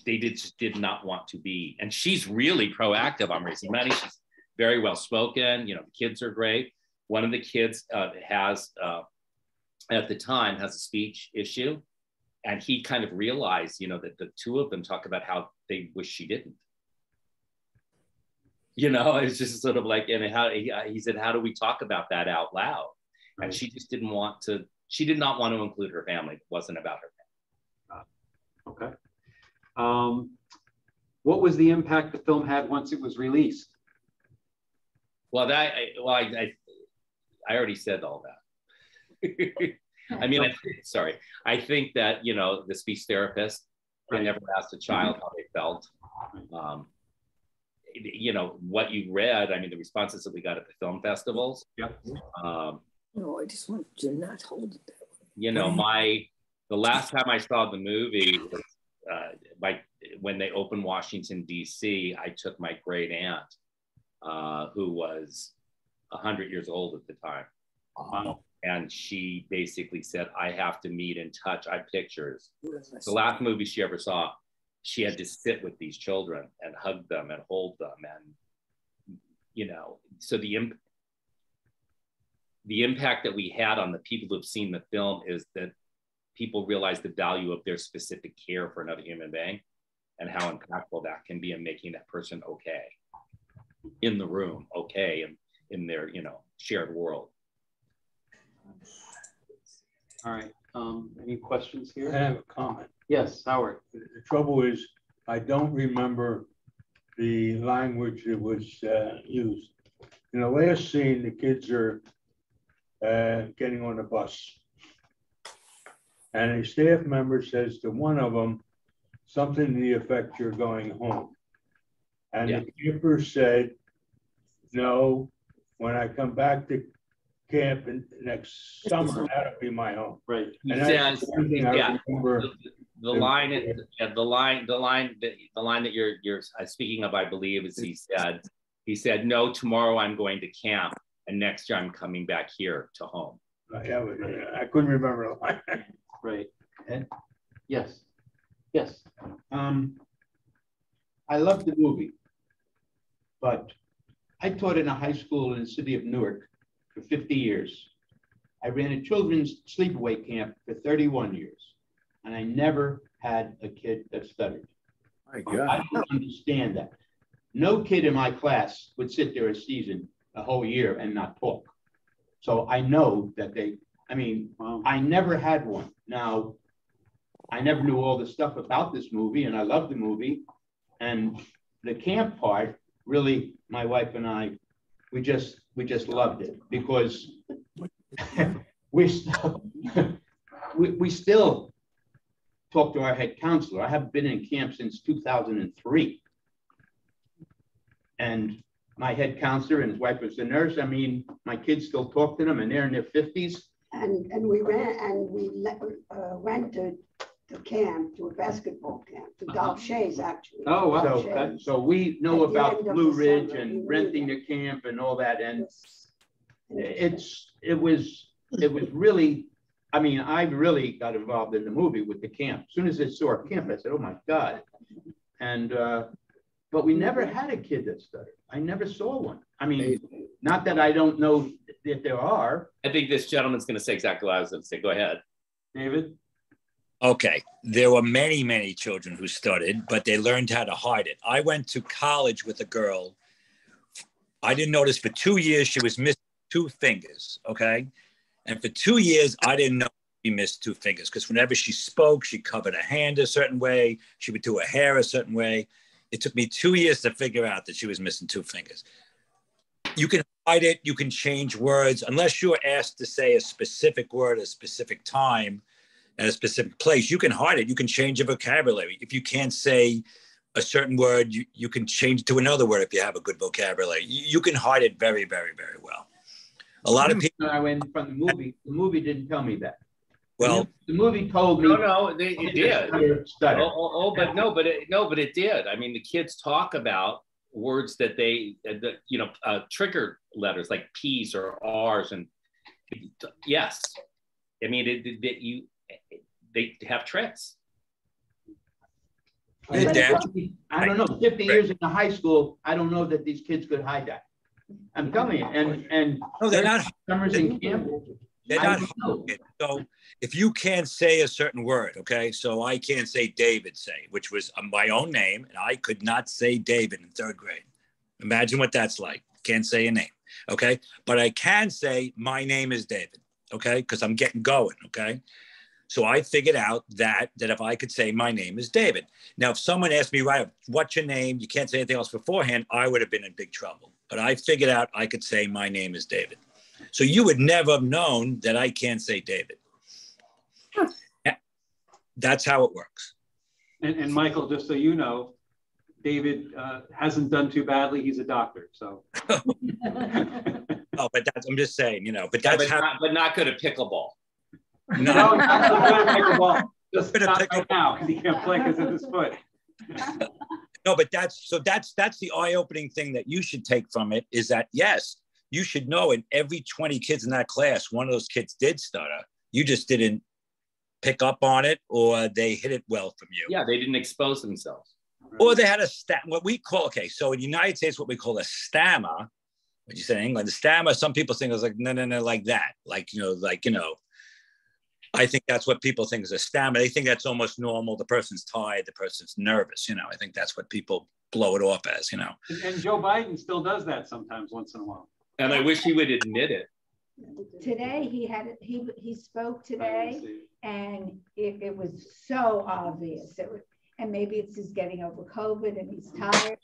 They just did not want to be, and she's really proactive on raising money. She's very well spoken. The kids are great. One of the kids has at the time has a speech issue, and he kind of realized, that the two of them talk about how they wish she didn't. It's just sort of like, and how he said, how do we talk about that out loud? Right. And she just didn't want to. She did not want to include her family. It wasn't about her family. Okay. What was the impact the film had once it was released? Well, I already said all that. I mean, I think that, the speech therapist, I never asked a child how they felt. What you read, I mean, the responses that we got at the film festivals. Yep. No, I just want to not hold it that way. The last time I saw the movie was when they opened Washington, D.C., I took my great aunt, who was 100 years old at the time. Wow. And she basically said, I have to meet and touch. I have pictures. The last movie she ever saw, she had to sit with these children and hug them and hold them. And, so the impact that we had on the people who've seen the film is that people realize the value of their specific care for another human being and how impactful that can be in making that person okay in the room, okay, and in their, shared world. All right. Any questions here? I have a comment. Yes, Howard. The trouble is, I don't remember the language that was used. In the last scene, the kids are getting on the bus. And a staff member says to one of them, something to the effect, you're going home. And the camper said, no, when I come back to camp next summer, that'll be my home. Right. And that's one thing I remember the line that you're speaking of, I believe, is he said, no, tomorrow I'm going to camp, and next year I'm coming back here to home. Yeah, I couldn't remember the line. Right. Ed? Yes. Yes. I love the movie, but I taught in a high school in the city of Newark for 50 years. I ran a children's sleepaway camp for 31 years, and I never had a kid that stuttered. My God. I don't understand that. No kid in my class would sit there a whole year and not talk. So I know that I never had one. Now, I never knew all the stuff about this movie, and I love the movie. And the camp part, really, my wife and I, we just loved it, because we still talk to our head counselor. I haven't been in camp since 2003. And my head counselor and his wife was the nurse. I mean, my kids still talk to them, and they're in their 50s. And we went to camp, to a basketball camp, to Dalshays, actually. Oh, wow. So we know about Blue Ridge and renting the camp and all that. And it was really, I mean, I really got involved in the movie with the camp. As soon as I saw a camp, I said, oh my God. And, but we never had a kid that stuttered. I never saw one. I mean, not that I don't know that there are. I think this gentleman's going to say exactly what I was going to say. Go ahead. David? Okay, there were many, many children who stuttered, but they learned how to hide it. I went to college with a girl. I didn't notice for 2 years she was missing 2 fingers, okay? And for 2 years, I didn't know she missed 2 fingers, because whenever she spoke, she covered her hand a certain way. She would do her hair a certain way. It took me 2 years to figure out that she was missing 2 fingers. You can hide it. You can change words. Unless you're asked to say a specific word at a specific time at a specific place, you can hide it. You can change your vocabulary. If you can't say a certain word, you can change it to another word if you have a good vocabulary. You can hide it very, very, very well. A lot of people. I went from the movie. The movie didn't tell me that. Well, the movie told me. No, it did. But it did. I mean, the kids talk about words that they, trigger letters like P's or R's, and yes, I mean they have tricks. I don't know. 50 years in the high school, I don't know that these kids could hide that. I'm telling you, and no, they're not. Summers in camp. They're not. So if you can't say a certain word, okay, so I can't say David, which was my own name, and I could not say David in 3rd grade. Imagine what that's like. Can't say a name, okay? But I can say my name is David, okay? Because I'm getting going, okay? So I figured out that if I could say my name is David. Now, if someone asked me, right, what's your name? You can't say anything else beforehand, I would have been in big trouble. But I figured out I could say my name is David. So you would never have known that I can't say David. That's how it works. And Michael, just so you know, David hasn't done too badly. He's a doctor, so. Oh, but I'm just saying, but not good at pickleball. No, not so good at pickleball. Just not right now, because he can't play because of his foot. No, but that's the eye-opening thing that you should take from it, is that, yes, you should know in every 20 kids in that class, one of those kids did stutter. You just didn't pick up on it, or they hit it well from you. Yeah, they didn't expose themselves. Or they had what we call, okay, so in the United States, what we call a stammer, what you say in England, the stammer, some people think is like, no, like that. I think that's what people think is a stammer. They think that's almost normal. The person's tired, the person's nervous, I think that's what people blow it off as, And Joe Biden still does that sometimes, once in a while. And I wish he would admit it. Today he spoke today, and it was so obvious. And maybe it's just getting over COVID and he's tired,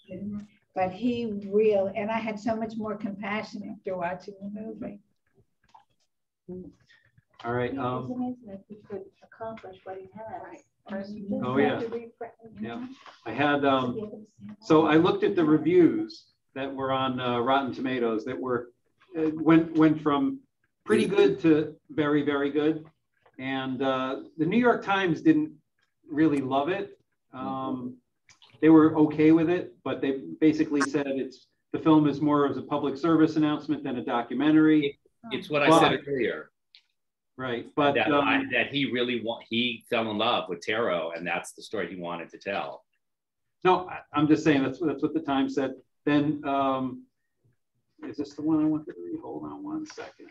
but and I had so much more compassion after watching the movie. All right. It's amazing that he could accomplish what he had. Right. Oh yeah. Yeah. I had so I looked at the reviews that were on Rotten Tomatoes that were went from pretty good to very, very good, and the New York Times didn't really love it. They were okay with it, but they basically said the film is more of a public service announcement than a documentary. It's what I said earlier. Right, but that he fell in love with tarot, and that's the story he wanted to tell. No, I'm just saying that's what the Times said. Then is this the one I wanted to read? Hold on one second.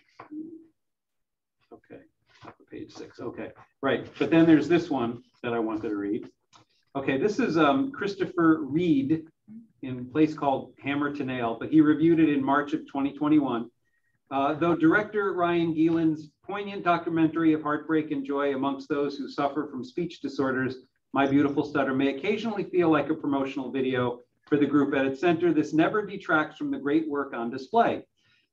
Okay, up to page 6. Okay, right. But then there's this one that I wanted to read. Okay, this is Christopher Reed in a place called Hammer to Nail, but he reviewed it in March of 2021. Though director Ryan Gielen's poignant documentary of heartbreak and joy amongst those who suffer from speech disorders, My Beautiful Stutter, may occasionally feel like a promotional video for the group at its center, this never detracts from the great work on display.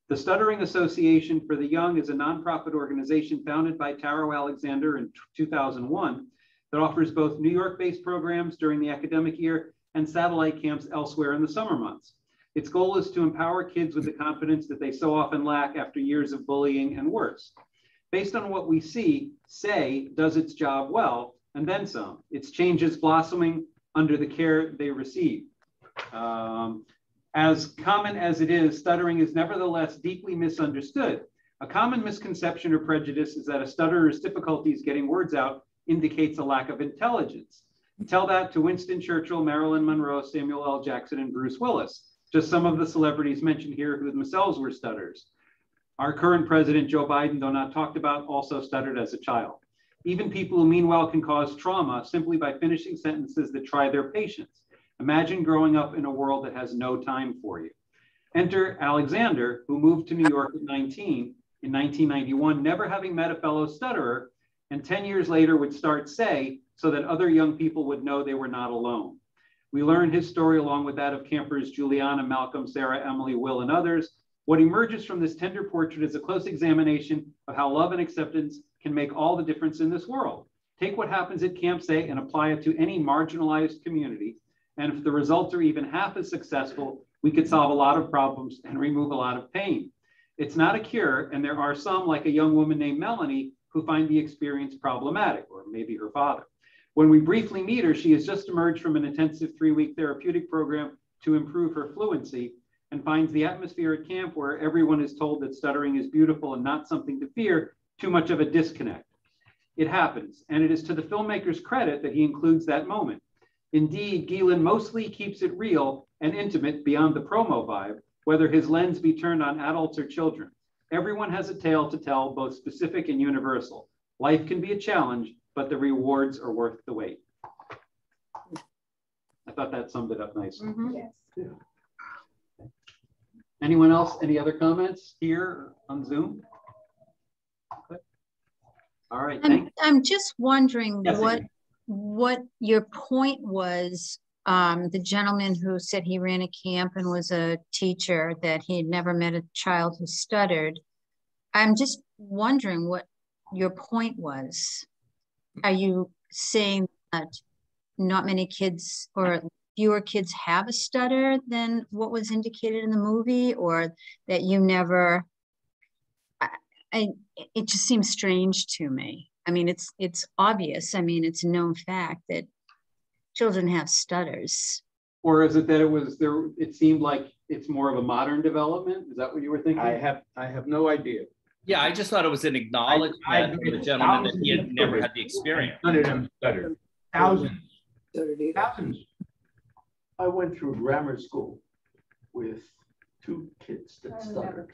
The Stuttering Association for the Young is a nonprofit organization founded by Taro Alexander in 2001 that offers both New York-based programs during the academic year and satellite camps elsewhere in the summer months. Its goal is to empower kids with the confidence that they so often lack after years of bullying and worse. Based on what we see, SAY does its job well, and then some. Its changes blossoming under the care they receive. As common as it is, stuttering is nevertheless deeply misunderstood. A common misconception or prejudice is that a stutterer's difficulties getting words out indicates a lack of intelligence. Tell that to Winston Churchill, Marilyn Monroe, Samuel L. Jackson, and Bruce Willis. Just some of the celebrities mentioned here who themselves were stutters. Our current president, Joe Biden, though not talked about, also stuttered as a child. Even people who meanwhile can cause trauma simply by finishing sentences that try their patience. Imagine growing up in a world that has no time for you. Enter Alexander, who moved to New York at 19 in 1991, never having met a fellow stutterer, and 10 years later would start SAY so that other young people would know they were not alone. We learn his story along with that of campers Juliana, Malcolm, Sarah, Emily, Will, and others. What emerges from this tender portrait is a close examination of how love and acceptance can make all the difference in this world. Take what happens at Camp SAY and apply it to any marginalized community. And if the results are even half as successful, we could solve a lot of problems and remove a lot of pain. It's not a cure, and there are some, like a young woman named Melanie, who find the experience problematic, or maybe her father. When we briefly meet her, she has just emerged from an intensive 3-week therapeutic program to improve her fluency and finds the atmosphere at camp, where everyone is told that stuttering is beautiful and not something to fear, too much of a disconnect. It happens, and it is to the filmmaker's credit that he includes that moment. Indeed, Gielen mostly keeps it real and intimate beyond the promo vibe, whether his lens be turned on adults or children. Everyone has a tale to tell, both specific and universal. Life can be a challenge, but the rewards are worth the wait. I thought that summed it up nicely. Yes. Yeah. Anyone else? Any other comments here on Zoom? Okay. All right. I'm just wondering yes, what your point was. The gentleman who said he ran a camp and was a teacher, that he had never met a child who stuttered. I'm just wondering what your point was. Are you saying that not many kids or fewer kids have a stutter than what was indicated in the movie, or that you never, it just seems strange to me. I mean, it's obvious. I mean, it's a known fact that children have stutters. Or is it that it was there? It seemed like it's more of a modern development. Is that what you were thinking? I have no idea. Yeah, I just thought it was an acknowledgement from the gentleman that he had never had the experience. None of them stuttered. Thousands. Thousands. I went through grammar school with 2 kids that stuttered.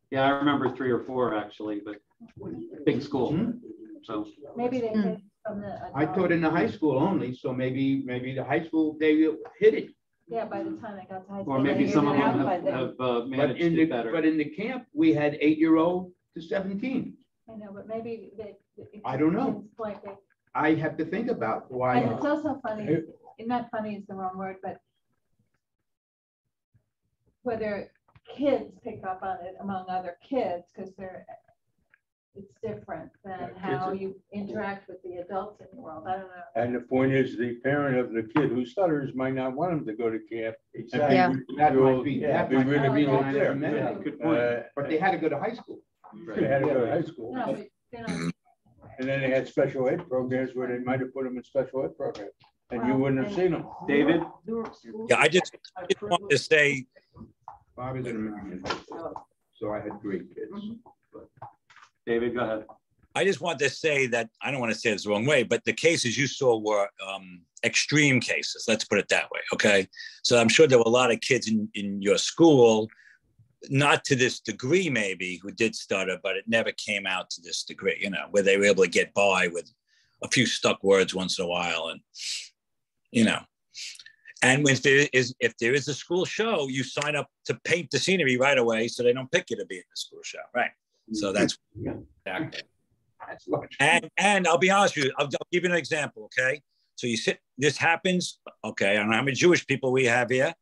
Yeah, I remember 3 or 4 actually, but big school. Mm-hmm. So maybe they hit from the adult. I taught in the high school only, so maybe the high school they hit it. Yeah, by the time I got to high school. Or maybe some of them have managed it better. But in the camp, we had 8-year-old to 17. I know, but maybe I don't know. Like I have to think about why. And it's also funny. Not funny is the wrong word, but whether kids pick up on it among other kids, because it's different than how you interact with the adults in the world. I don't know. And the point is, the parent of the kid who stutters might not want him to go to camp. Exactly. Yeah. That might be. That might really be there. Yeah. Good point. But they had to go to high school. They had to go to high school. No, but, And then they had special ed programs where they might have put them in special ed programs, and you wouldn't have seen them. David? Yeah, I just want to say. I was in American, so I had great kids. David, go ahead. I just want to say that, I don't want to say this the wrong way, but the cases you saw were extreme cases. Let's put it that way, okay? So I'm sure there were a lot of kids in your school, not to this degree maybe, who did stutter, but it never came out to this degree, you know, where they were able to get by with a few stuck words once in a while. And, you know, and if there is a school show, you sign up to paint the scenery right away so they don't pick you to be in the school show, right? So that's exactly. And I'll be honest with you, I'll give you an example, okay? So this happens, okay, I don't know how many Jewish people we have here.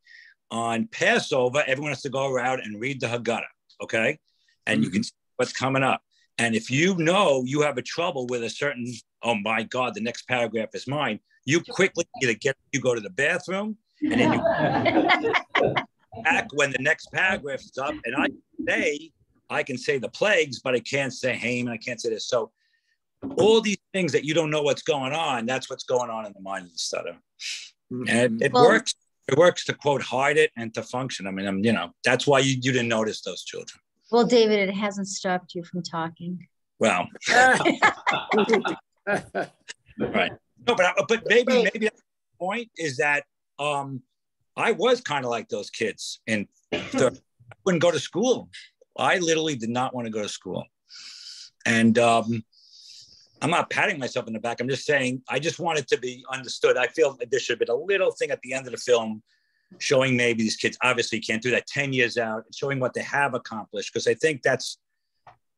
On Passover, everyone has to go around and read the Haggadah, okay? And you can see what's coming up. And if you know you have a trouble with a certain, oh my God, the next paragraph is mine, you quickly either you go to the bathroom, and then you back when the next paragraph is up, and I can say the plagues, but I can't say Haim, and I can't say this. So all these things that you don't know what's going on, that's what's going on in the mind of the stutter. And it works. It works to, quote, hide it and to function. I mean, you know, that's why you didn't notice those children. Well, David, it hasn't stopped you from talking. Well, right. No, but maybe the point is that I was kind of like those kids, and I wouldn't go to school. I literally did not want to go to school. And I'm not patting myself in the back. I'm just saying, I just want it to be understood. I feel that there should have been a little thing at the end of the film showing maybe these kids obviously can't do that 10 years out, showing what they have accomplished. Because I think that's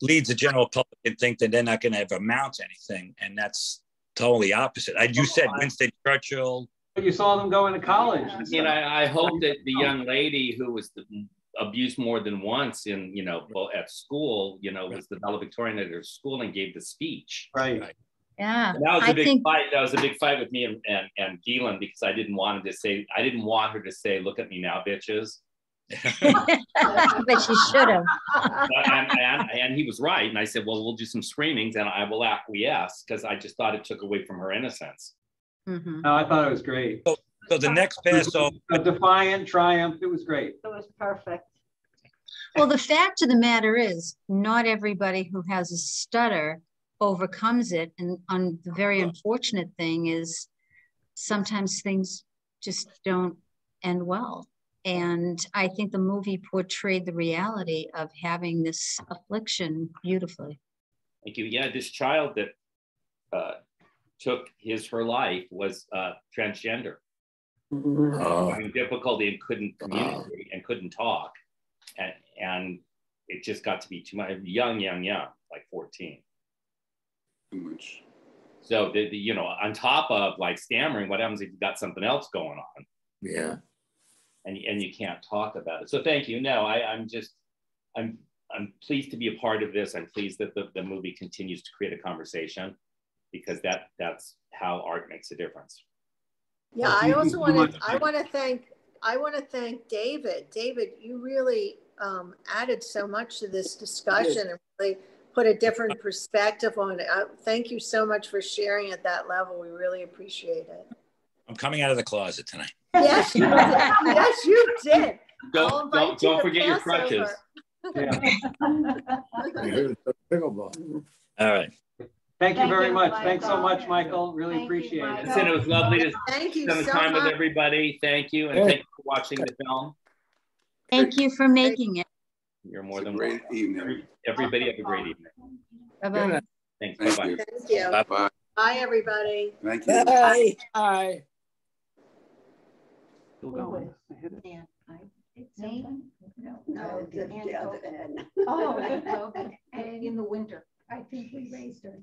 leads the general public and think that they're not going to ever amount to anything. And that's totally opposite. You said Winston Churchill. You saw them go into college. And I hope that the young lady who was abused more than once in, at school, was the valedictorian at her school and gave the speech. Right. Yeah. And that was a big fight. That was a big fight with me and Gielen, because I didn't want her to say, look at me now, bitches. But she should have. And he was right. And I said, well, we'll do some screenings and I will acquiesce, because I just thought it took away from her innocence. Mm-hmm. No, I thought it was great. So the next Passover, a defiant triumph. It was great. It was perfect. Well, the fact of the matter is, not everybody who has a stutter overcomes it. And the very unfortunate thing is sometimes things just don't end well. And I think the movie portrayed the reality of having this affliction beautifully. Thank you. Yeah, this child that took her life was transgender. Having difficulty and couldn't communicate and couldn't talk. And it just got to be too much. Young, like 14. Too much. So, on top of like stammering, what happens if you've got something else going on? Yeah. And you can't talk about it. So thank you. No, I'm pleased to be a part of this. I'm pleased that the movie continues to create a conversation, because that's how art makes a difference. Yeah, I also want to thank David. David, you really added so much to this discussion and really put a different perspective on it. Thank you so much for sharing at that level. We really appreciate it. I'm coming out of the closet tonight. Yes, you did. Yes, you did. Don't forget your crutches. All right. Thank you very much. Thanks so much, Michael. Really appreciate it. Listen, it was lovely to spend time with everybody. Thank you. And thank you for watching the film. Thank you for making it. You're more than welcome. Great evening. Everybody have a great evening. Bye-bye. Thanks. Thank Bye-bye. you. Thank you. Bye-bye. Bye, everybody. Thank you. Bye. Bye. Still going. Yeah. No, the other end. Oh, okay. And in the winter. I think we raised her.